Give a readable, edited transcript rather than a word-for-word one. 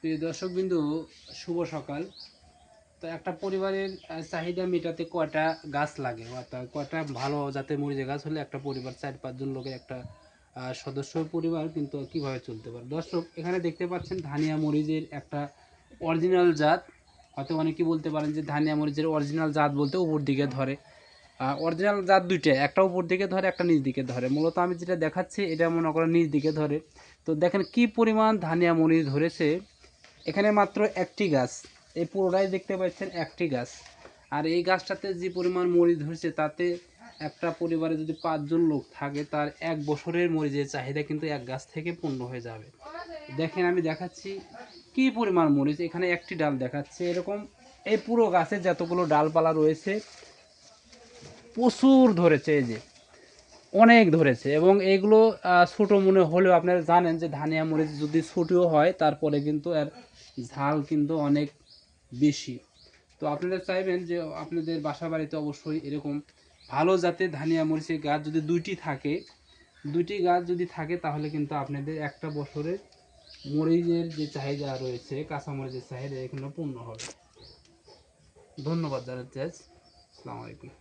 প্রিয় দর্শকবিন্দু, শুভ সকাল। তো একটা পরিবারের চাহিদা মেটাতে কয়টা গাছ লাগে, অর্থাৎ কয়টা ভালো জাতের মরিচের গাছ হলে একটা পরিবার 4-5 জন লোকের একটা সদস্য পরিবার কিন্তু কীভাবে চলতে পারে। দর্শক, এখানে দেখতে পাচ্ছেন ধানিয়া মরিচের একটা অরিজিনাল জাত। হয়তো অনেকেই বলতে পারেন যে ধানিয়া মরিচের অরিজিনাল জাত বলতে উপর দিকে ধরে। অরিজিনাল জাত দুইটা, একটা উপর দিকে ধরে, একটা নিচ দিকে ধরে। মূলত আমি যেটা দেখাচ্ছি এটা মনে করেন নিচ দিকে ধরে। তো দেখেন কি পরিমাণ ধানিয়া মরিচ ধরেছে। এখানে মাত্র একটি গাছ, এই পুরোটাই দেখতে পাচ্ছেন একটি গাছ। আর এই গাছটাতে যে পরিমাণ মরিচ ধরেছে তাতে একটা পরিবারে যদি 5 জন লোক থাকে তার 1 বছরের মরিচের চাহিদা কিন্তু এক গাছ থেকে পূর্ণ হয়ে যাবে। দেখেন আমি দেখাচ্ছি কি পরিমাণ মরিচ, এখানে একটি ডাল দেখাচ্ছে। এরকম এই পুরো গাছে যতগুলো ডালপালা রয়েছে প্রচুর ধরেছে, এই যে অনেক ধরেছে। এবং এইগুলো ছোটো মনে হলেও আপনারা জানেন যে ধানিয়া মরিচ যদি ছোটোও হয় তারপরে কিন্তু এর ঝাল কিন্তু অনেক বেশি। তো আপনারা চাইবেন যে আপনাদের বাসা বাড়িতে অবশ্যই এরকম ভালো জাতের ধানিয়া মরিচের গাছ যদি দুইটি গাছ যদি থাকে তাহলে কিন্তু আপনাদের একটা বছরে মরিচের যে চাহিদা রয়েছে, কাঁচা মরিচের চাহিদা এখানে পূর্ণ হবে। ধন্যবাদ জানাচ্ছি। আসসালামু আলাইকুম।